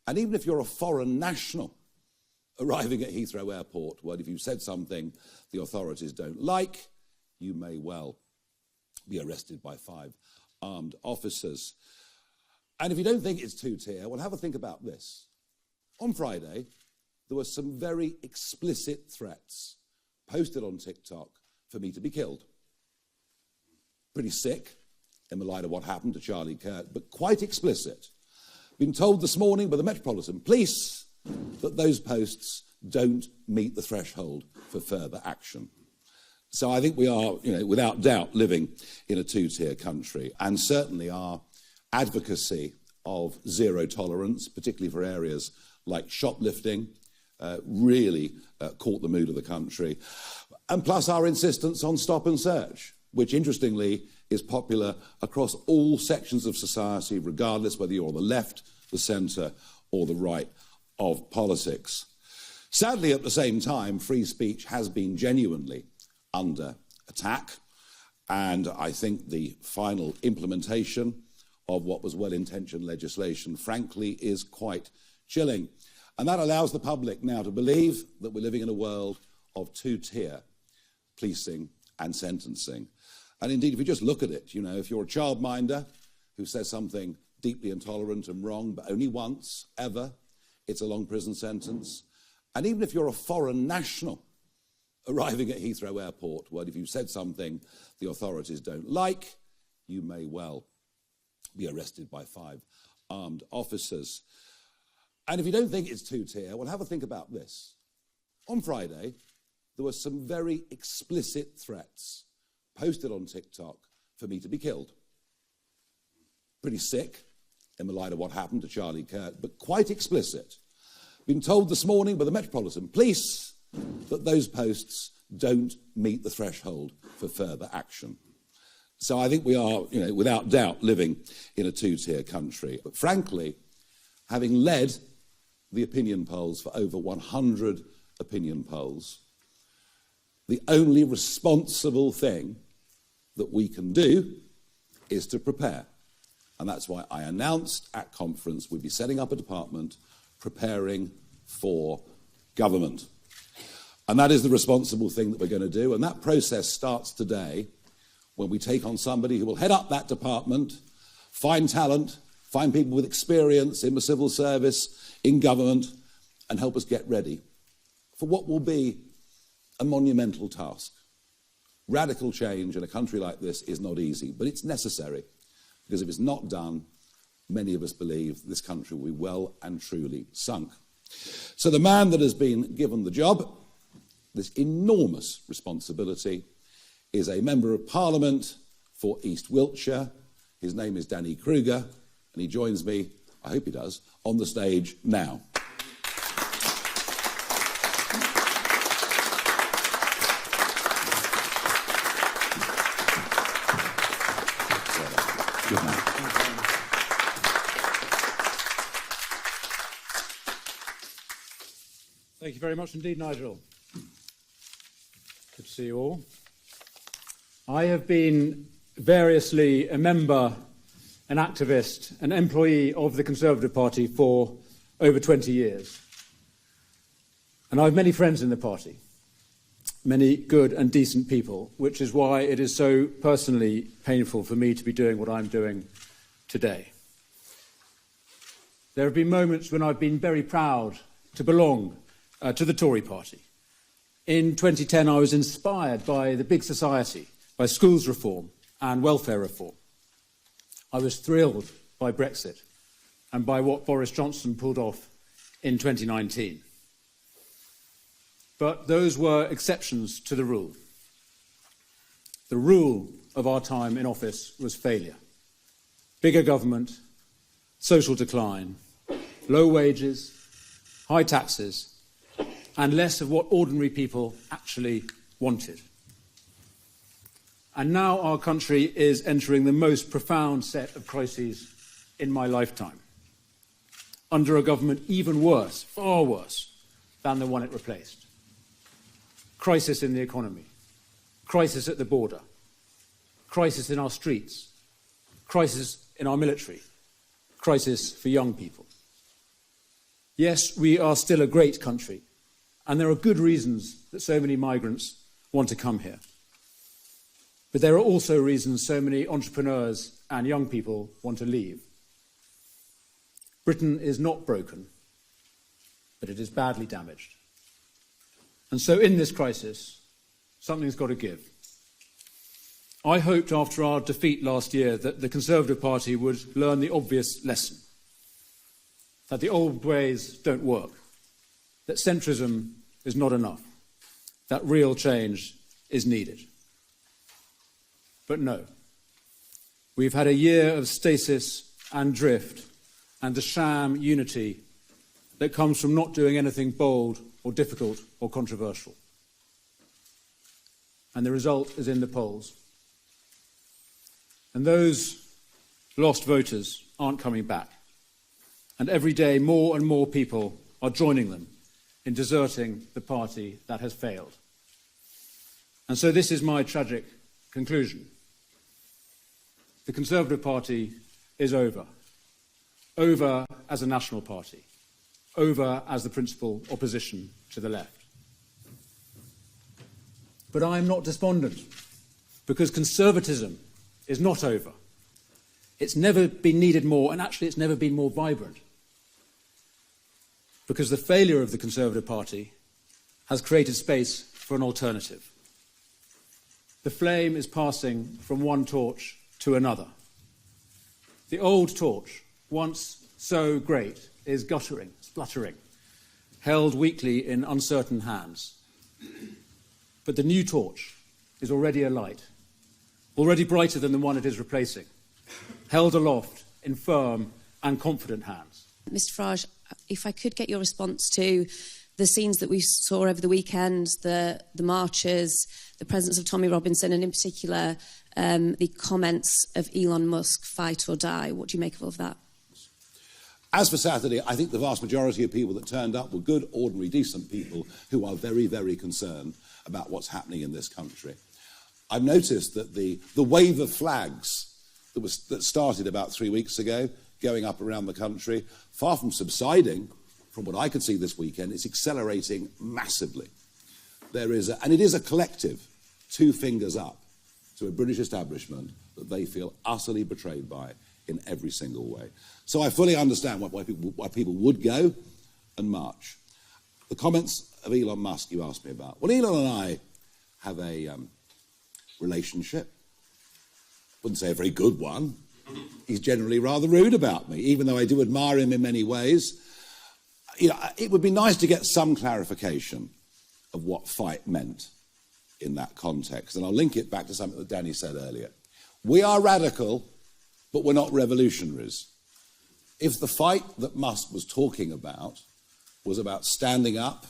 And even if you're a foreign national arriving at Heathrow Airport, well, if you've said something the authorities don't like, you may well be arrested by 5 armed officers. And if you don't think it's two-tier, well, have a think about this. On Friday, there were some very explicit threats posted on TikTok for me to be killed. Pretty sick in the light of what happened to Charlie Kirk, but quite explicit. Been told this morning by the Metropolitan Police that those posts don't meet the threshold for further action. So I think we are, without doubt, living in a two-tier country, and certainly our advocacy of zero tolerance, particularly for areas like shoplifting, really caught the mood of the country. And plus our insistence on stop and search, which interestingly is popular across all sections of society, regardless whether you're on the left, the centre or the right of politics. Sadly, at the same time, free speech has been genuinely under attack, and I think the final implementation of what was well-intentioned legislation, frankly, is quite chilling. And that allows the public now to believe that we're living in a world of two-tier policing and sentencing. And indeed, if you just look at it, if you're a childminder who says something deeply intolerant and wrong, but only once, ever, it's a long prison sentence. And even if you're a foreign national arriving at Heathrow Airport, well, if you've said something the authorities don't like, you may well be arrested by 5 armed officers. And if you don't think it's two-tier, well, have a think about this. On Friday, there were some very explicit threats posted on TikTok for me to be killed. Pretty sick in the light of what happened to Charlie Kirk, but quite explicit. Been told this morning by the Metropolitan Police that those posts don't meet the threshold for further action. So I think we are, without doubt, living in a two-tier country. But frankly, having led the opinion polls for over 100 opinion polls, the only responsible thing that we can do is to prepare. And that's why I announced at conference we'd be setting up a department preparing for government. And that is the responsible thing that we're going to do. And that process starts today when we take on somebody who will head up that department, find talent, find people with experience in the civil service, in government, and help us get ready for what will be a monumental task. Radical change in a country like this is not easy, but it's necessary, because if it's not done, many of us believe this country will be well and truly sunk. So the man that has been given the job, this enormous responsibility, is a Member of Parliament for East Wiltshire. His name is Danny Kruger, and he joins me, I hope he does, on the stage now. Good man. Thank you very much indeed, Nigel. Good to see you all. I have been variously a member, an activist, an employee of the Conservative Party for over 20 years. And I have many friends in the party, many good and decent people, which is why it is so personally painful for me to be doing what I'm doing today. There have been moments when I've been very proud to belong to the Tory party. In 2010, I was inspired by the big society, by schools reform and welfare reform. I was thrilled by Brexit and by what Boris Johnson pulled off in 2019. But those were exceptions to the rule. The rule of our time in office was failure. Bigger government, social decline, low wages, high taxes, and less of what ordinary people actually wanted. And now our country is entering the most profound set of crises in my lifetime, under a government even worse, far worse, than the one it replaced. Crisis in the economy, crisis at the border, crisis in our streets, crisis in our military, crisis for young people. Yes, we are still a great country, and there are good reasons that so many migrants want to come here. But there are also reasons so many entrepreneurs and young people want to leave. Britain is not broken, but it is badly damaged. And so in this crisis, something's got to give. I hoped after our defeat last year that the Conservative Party would learn the obvious lesson, that the old ways don't work, that centrism is not enough, that real change is needed. But no. We've had a year of stasis and drift and a sham unity that comes from not doing anything bold or difficult or controversial. And the result is in the polls. And those lost voters aren't coming back. And every day more and more people are joining them in deserting the party that has failed. And so this is my tragic conclusion. The Conservative Party is over. Over as a national party. Over as the principal opposition to the left. But I am not despondent, because conservatism is not over. It's never been needed more, and actually it's never been more vibrant. Because the failure of the Conservative Party has created space for an alternative. The flame is passing from one torch to another. The old torch, once so great, is guttering, spluttering, held weakly in uncertain hands. But the new torch is already alight, already brighter than the one it is replacing, held aloft in firm and confident hands. Mr Farage, if I could get your response to the scenes that we saw over the weekend, the marches, the presence of Tommy Robinson, and in particular the comments of Elon Musk, fight or die. What do you make of all of that? As for Saturday, I think the vast majority of people that turned up were good, ordinary, decent people who are very, very concerned about what's happening in this country. I've noticed that the wave of flags that started about 3 weeks ago, going up around the country, far from subsiding, from what I could see this weekend, it's accelerating massively. And it is a collective, two fingers up to a British establishment that they feel utterly betrayed by in every single way. So I fully understand why people would go and march. The comments of Elon Musk you asked me about. Well, Elon and I have a relationship. Wouldn't say a very good one. He's generally rather rude about me, even though I do admire him in many ways. You know, it would be nice to get some clarification of what fight meant in that context. And I'll link it back to something that Danny said earlier. We are radical, but we're not revolutionaries. If the fight that Musk was talking about was about standing up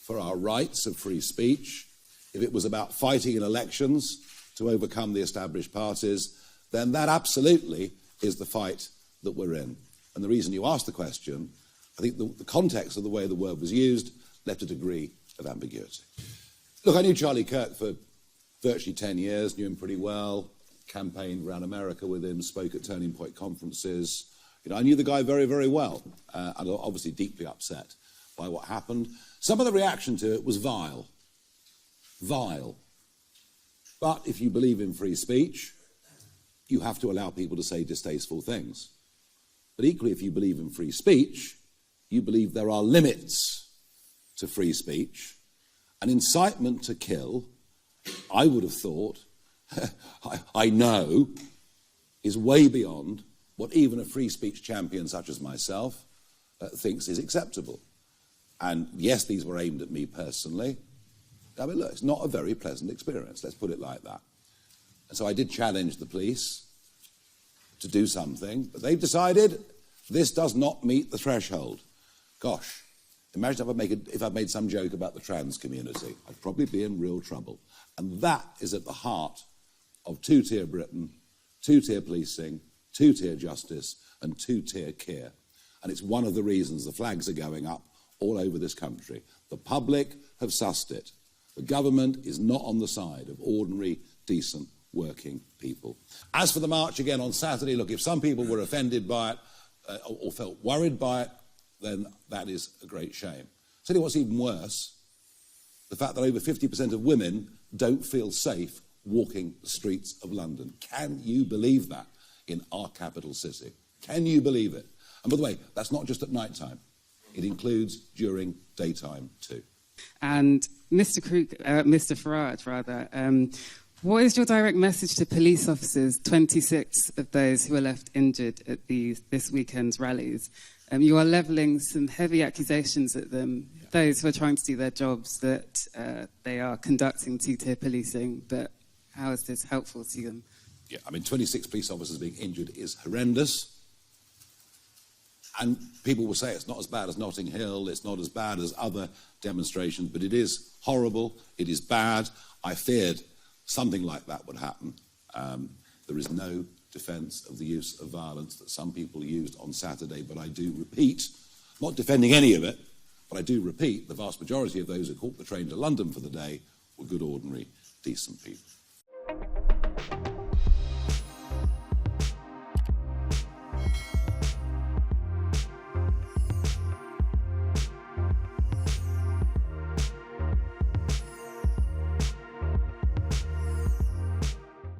for our rights of free speech, if it was about fighting in elections to overcome the established parties, then that absolutely is the fight that we're in. And the reason you asked the question, I think the context of the way the word was used left a degree of ambiguity. Look, I knew Charlie Kirk for virtually 10 years, knew him pretty well, campaigned around America with him, spoke at Turning Point conferences. You know, I knew the guy very, very well, and obviously deeply upset by what happened. Some of the reaction to it was vile. Vile. But if you believe in free speech, you have to allow people to say distasteful things. But equally, if you believe in free speech, you believe there are limits to free speech. An incitement to kill, I would have thought, I know, is way beyond what even a free speech champion such as myself thinks is acceptable. And yes, these were aimed at me personally. I mean, look, it's not a very pleasant experience, let's put it like that. And so I did challenge the police to do something, but they've decided this does not meet the threshold. Gosh, imagine if I'd made some joke about the trans community. I'd probably be in real trouble. And that is at the heart of two-tier Britain, two-tier policing, two-tier justice, and two-tier care. And it's one of the reasons the flags are going up all over this country. The public have sussed it. The government is not on the side of ordinary, decent, working people. As for the march again on Saturday, look, if some people were offended by it or felt worried by it, then that is a great shame. Tell you what's even worse, the fact that over 50% of women don't feel safe walking the streets of London. Can you believe that in our capital city? Can you believe it? And by the way, that's not just at night time. It includes during daytime too. And Mr. Farage, what is your direct message to police officers, 26 of those who were left injured at this weekend's rallies? You are levelling some heavy accusations at them, those who are trying to do their jobs, that they are conducting two-tier policing, but how is this helpful to them? Yeah, I mean, 26 police officers being injured is horrendous. And people will say it's not as bad as Notting Hill, it's not as bad as other demonstrations, but it is horrible, it is bad. I feared something like that would happen. There is no defence of the use of violence that some people used on Saturday, but I do repeat, not defending any of it, but I do repeat, the vast majority of those who caught the train to London for the day were good, ordinary, decent people.